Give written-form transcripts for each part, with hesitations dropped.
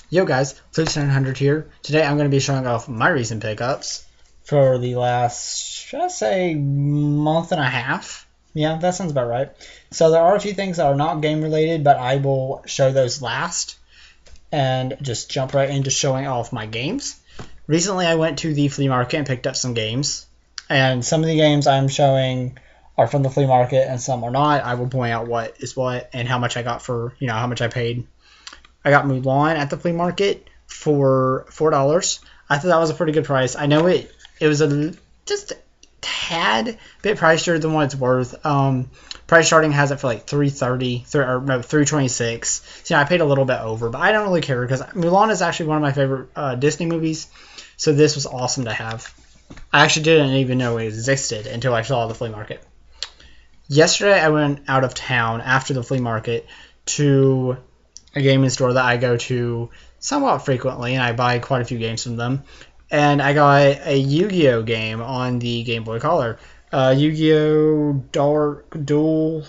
Yo guys, Floopes900's here. Today I'm going to be showing off my recent pickups for the last, should I say, month and a half. Yeah, that sounds about right. So there are a few things that are not game related, but I will show those last and just jump right into showing off my games. Recently I went to the flea market and picked up some games, and some of the games I'm showing are from the flea market and some are not. I will point out what is what and how much I got for, how much I paid. I got Mulan at the flea market for $4. I thought that was a pretty good price. I know it was just a tad bit pricier than what it's worth. Price starting has it for like $3.30 or no, $3.26. So I paid a little bit over, but I don't really care because Mulan is actually one of my favorite Disney movies. So this was awesome to have. I actually didn't even know it existed until I saw the flea market. Yesterday I went out of town after the flea market to a gaming store that I go to somewhat frequently, and I buy quite a few games from them. And I got a Yu-Gi-Oh game on the Game Boy Color. Yu-Gi-Oh! Duel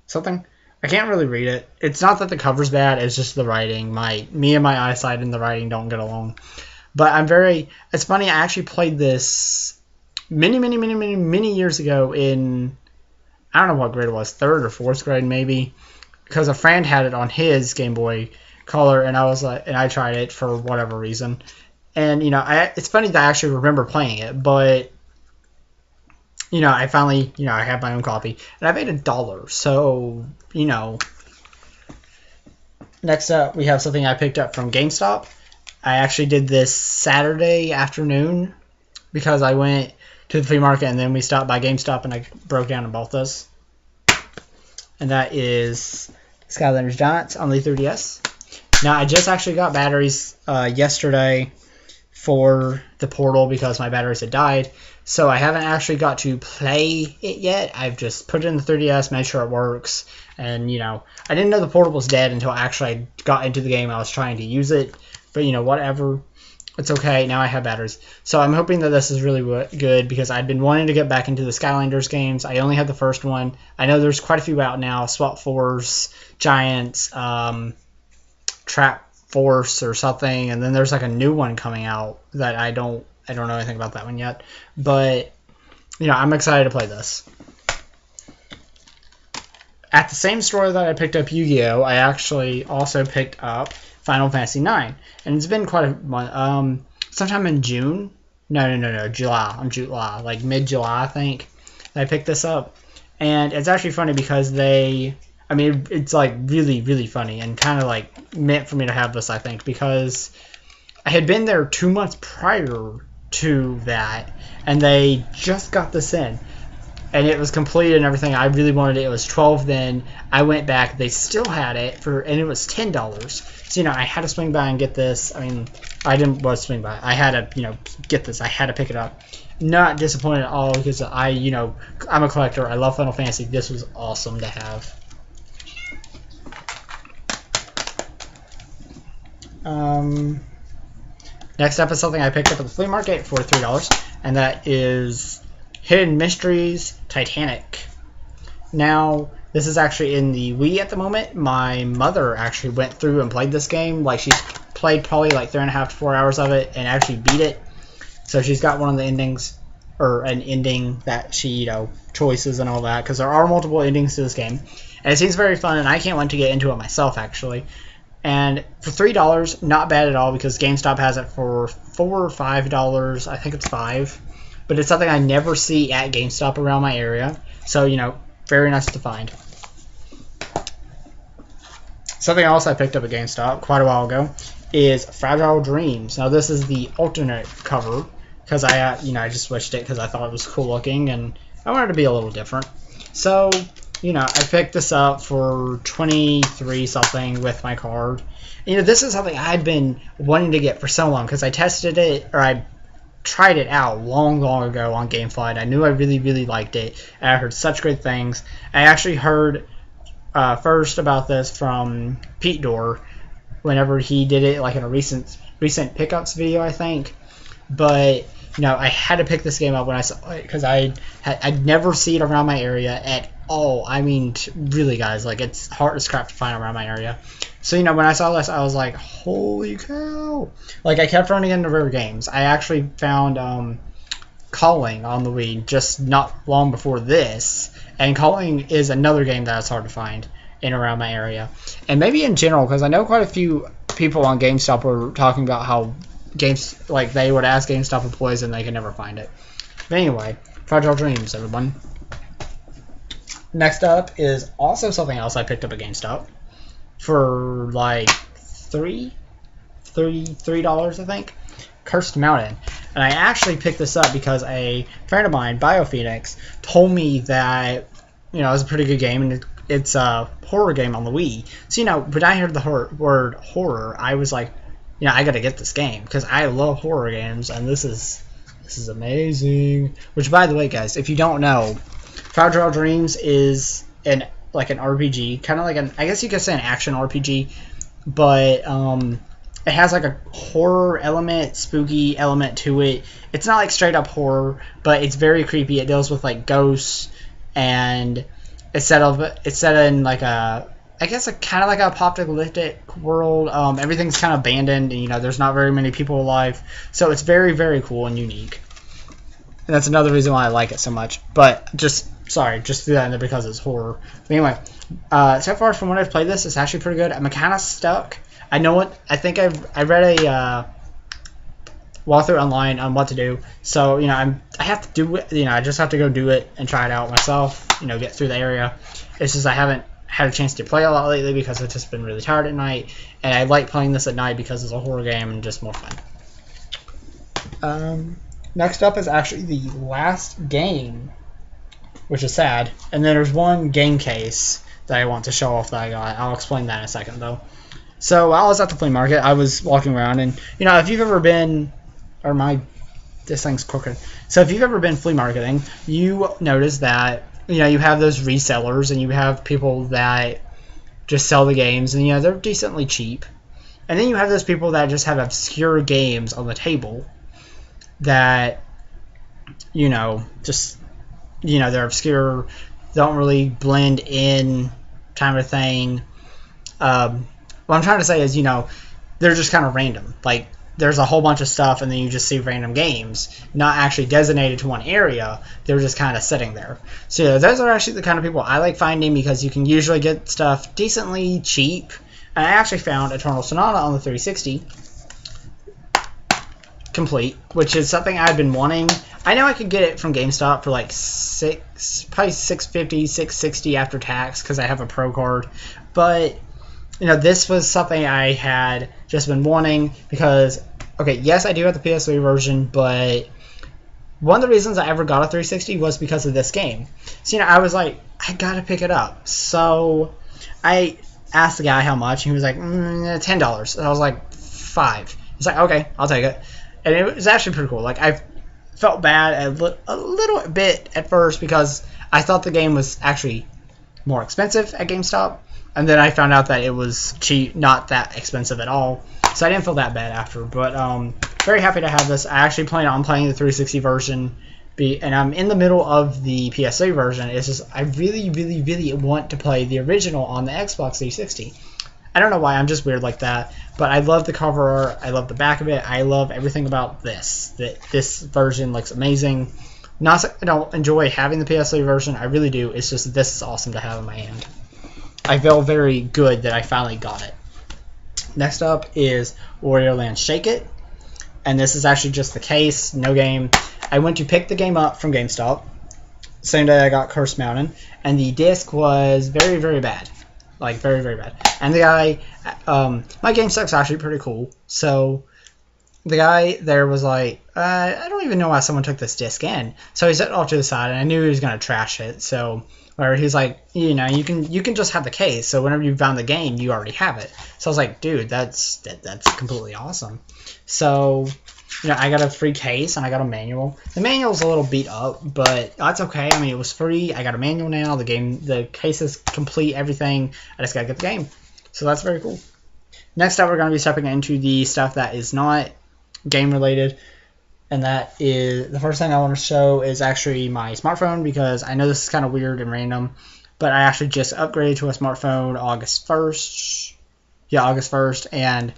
something. I can't really read it. It's not that the cover's bad, it's just the writing. Me and my eyesight and the writing don't get along. But it's funny, I actually played this many years ago in, I don't know what grade it was, 3rd or 4th grade maybe, because a friend had it on his Game Boy Color, and I tried it for whatever reason, and it's funny that I actually remember playing it, but I finally I have my own copy, and I paid $1, so Next up, we have something I picked up from GameStop. I actually did this Saturday afternoon because I went to the flea market, and then we stopped by GameStop, and I broke down and bought this. And that is Skylanders Giants on the 3DS. Now, I just actually got batteries yesterday for the Portal because my batteries had died. So I haven't actually got to play it yet. I've just put it in the 3DS, made sure it works. And, I didn't know the Portal was dead until actually I got into the game. I was trying to use it. But, whatever. It's okay. Now I have batteries. So I'm hoping that this is really good because I've been wanting to get back into the Skylanders games. I only had the first one. I know there's quite a few out now. Swap Force, Giants, Trap Force or something. And then there's like a new one coming out that I don't know anything about that one yet. But, I'm excited to play this. At the same store that I picked up Yu-Gi-Oh! I actually also picked up Final Fantasy IX, and it's been quite a month. Sometime in June. No, July, like mid-July, I think. I picked this up, and it's actually funny because it's like really funny and kind of like meant for me to have this, I think, because I had been there 2 months prior to that, and they just got this in. And it was completed and everything. I really wanted it. It was $12 then. I went back. They still had it and it was $10. So, I had to swing by and get this. I mean, I didn't want to swing by. I had to, get this. I had to pick it up. Not disappointed at all because I'm a collector. I love Final Fantasy. This was awesome to have. Next up is something I picked up at the flea market for $3, and that is Hidden Mysteries Titanic. Now, this is actually in the Wii at the moment. My mother actually went through and played this game. Like, she's played probably like 3.5 to 4 hours of it and actually beat it. So she's got one of the endings, or an ending that she, choices and all that, because there are multiple endings to this game. And it seems very fun, and I can't wait to get into it myself, actually. And for $3, not bad at all, because GameStop has it for $4 or $5. I think it's $5. But it's something I never see at GameStop around my area. So, very nice to find. Something else I picked up at GameStop quite a while ago is Fragile Dreams. Now, this is the alternate cover because I just switched it because I thought it was cool looking and I wanted to be a little different. So, I picked this up for $23 something with my card. This is something I've been wanting to get for so long because I tested it, or I tried it out long ago on GameFly. I knew I really liked it, and I heard such great things. I actually heard first about this from Pete Dorr whenever he did it, like in a recent pickups video, I think. But I had to pick this game up when I saw it because I'd never see it around my area at Oh, I mean, really, guys, like, it's hard as crap to find around my area. So, you know, when I saw this, I was like, holy cow. Like, I kept running into rare games. I actually found Calling on the Wii just not long before this. And Calling is another game that's hard to find in around my area. And maybe in general, because I know quite a few people on GameStop were talking about how games, like, they would ask GameStop employees and they could never find it. But anyway, Fragile Dreams, everyone. Next up is also something else I picked up at GameStop for like $3, I think. Cursed Mountain. And I actually picked this up because a friend of mine, BioPhoenix, told me that, you know, it was a pretty good game and it's a horror game on the Wii. So, you know, when I heard the word horror, I was like, you know, I gotta get this game because I love horror games and this is amazing. Which, by the way, guys, if you don't know, Fragile Dreams is like an RPG, kind of like I guess you could say an action RPG, but it has like a horror element, spooky element to it. It's not like straight up horror, but it's very creepy. It deals with like ghosts, and it's set in like a, I guess, a kind of like a apocalyptic world. Everything's kind of abandoned, and you know there's not very many people alive, so it's very, very cool and unique. And that's another reason why I like it so much. But just threw that in there because it's horror. But anyway, so far from when I've played this, it's actually pretty good. I'm kind of stuck. I know what I think. I read a Walther Online on what to do. So you know I have to do it. You know I just have to go do it and try it out myself. You know, get through the area. It's just I haven't had a chance to play a lot lately because I've just been really tired at night. And I like playing this at night because it's a horror game and just more fun. Next up is actually the last game, which is sad. And then there's one game case that I want to show off that I got. I'll explain that in a second, though. So while I was at the flea market, I was walking around, and you know, if you've ever been, this thing's crooked. So if you've ever been flea marketing, you notice that you know you have those resellers, and you have people that just sell the games, and you know they're decently cheap. And then you have those people that just have obscure games on the table that, you know, just, you know, they're obscure, don't really blend in, kind of thing. What I'm trying to say is, you know, they're just kind of random. Like, there's a whole bunch of stuff, and then you just see random games, not actually designated to one area. They're just kind of sitting there. So yeah, those are actually the kind of people I like finding because you can usually get stuff decently cheap. And I actually found Eternal Sonata on the 360. Complete, which is something I've been wanting. I know I could get it from GameStop for like probably $650, $660 after tax because I have a Pro card. But you know, this was something I had just been wanting because, okay, yes, I do have the PS3 version, but one of the reasons I ever got a 360 was because of this game. So you know, I was like, I gotta pick it up. So I asked the guy how much, and he was like, $10. And I was like, $5. He's like, okay, I'll take it. And it was actually pretty cool. Like, I felt bad a little bit at first because I thought the game was actually more expensive at GameStop. And then I found out that it was cheap, not that expensive at all. So I didn't feel that bad after. But very happy to have this. I actually plan on playing the 360 version. And I'm in the middle of the PS3 version. It's just I really, really, really want to play the original on the Xbox 360. I don't know why, I'm just weird like that, but I love the cover art, I love the back of it, I love everything about this. This version looks amazing. Not I don't enjoy having the PS3 version, I really do, it's just this is awesome to have in my hand. I feel very good that I finally got it. Next up is Orderland Shake It, and this is actually just the case, no game. I went to pick the game up from GameStop, same day I got Cursed Mountain, and the disc was very, very bad. Like, very, very bad. And the guy, my GameStop's actually pretty cool. So, the guy there was like, I don't even know why someone took this disc in. So, he set it off to the side, and I knew he was going to trash it. So, where he's like, you know, you can just have the case. So, whenever you found the game, you already have it. So, I was like, dude, that's completely awesome. So, you know, I got a free case, and I got a manual. The manual's a little beat up, but that's okay. I mean, it was free. I got a manual now. The case is complete, everything. I just gotta get the game. So that's very cool. Next up, we're going to be stepping into the stuff that is not game-related. And that is, the first thing I want to show is actually my smartphone, because I know this is kind of weird and random, but I actually just upgraded to a smartphone August 1st. Yeah, August 1st, and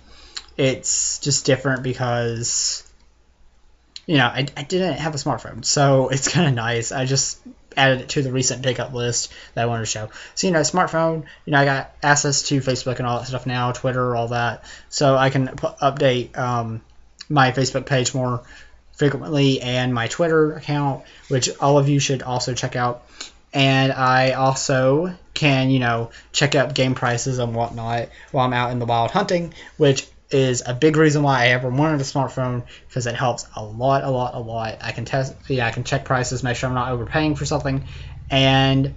it's just different because, I didn't have a smartphone, so it's kind of nice. I just added it to the recent pickup list that I wanted to show. So, smartphone, I got access to Facebook and all that stuff now, Twitter, all that, so I can update my Facebook page more frequently and my Twitter account, which all of you should also check out. And I also can, check out game prices and whatnot while I'm out in the wild hunting, which is a big reason why I ever wanted a smartphone, because it helps a lot. I can I can check prices, make sure I'm not overpaying for something, and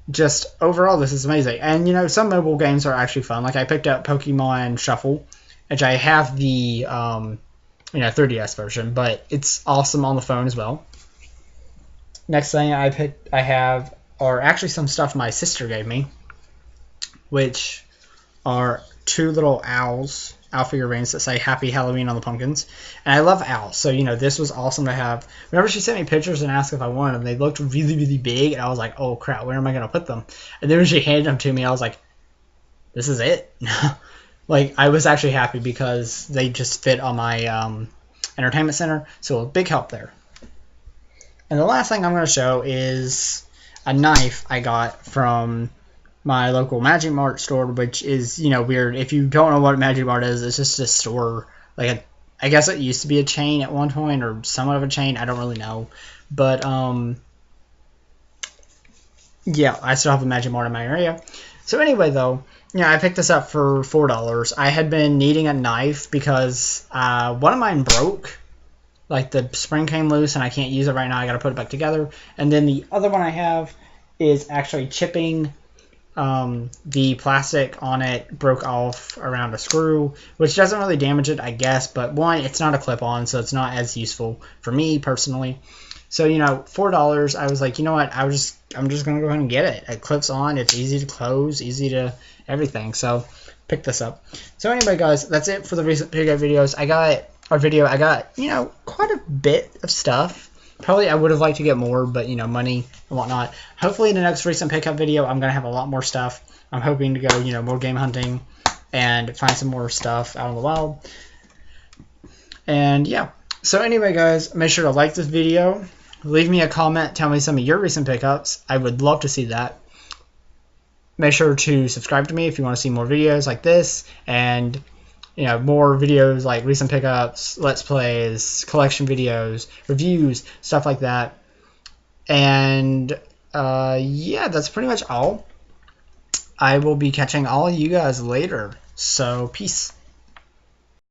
just overall, this is amazing. And some mobile games are actually fun. Like I picked up Pokemon Shuffle, which I have the 3DS version, but it's awesome on the phone as well. Next thing I have are actually some stuff my sister gave me, which are two little owl figurines that say Happy Halloween on the pumpkins. And I love owls, so this was awesome to have. Whenever she sent me pictures and asked if I wanted them, they looked really big, and I was like, oh crap, where am I going to put them? And then when she handed them to me, I was like, this is it. Like, I was actually happy because they just fit on my entertainment center, so a big help there. And the last thing I'm going to show is a knife I got from my local Magic Mart store, which is, weird. If you don't know what Magic Mart is, it's just a store. Like, I guess it used to be a chain at one point, or somewhat of a chain. I don't really know. But, yeah, I still have a Magic Mart in my area. So anyway, though, I picked this up for $4. I had been needing a knife because one of mine broke. Like, the spring came loose, and I can't use it right now. I got to put it back together. And then the other one I have is actually chipping. The plastic on it broke off around a screw, which doesn't really damage it, I guess. But one, it's not a clip-on, so it's not as useful for me personally. So, $4, I was like, you know what? I'm just going to go ahead and get it. It clips on. It's easy to close, easy to everything. So, pick this up. So, anyway, guys, that's it for the recent pickup videos. I got, quite a bit of stuff. Probably I would have liked to get more, but, money and whatnot. Hopefully in the next recent pickup video, I'm going to have a lot more stuff. I'm hoping to go, more game hunting and find some more stuff out in the wild. And, yeah. So, anyway, guys, make sure to like this video. Leave me a comment. Tell me some of your recent pickups. I would love to see that. Make sure to subscribe to me if you want to see more videos like this. And more videos like recent pickups, let's plays, collection videos, reviews, stuff like that. And yeah, that's pretty much all. I will be catching all of you guys later. So peace.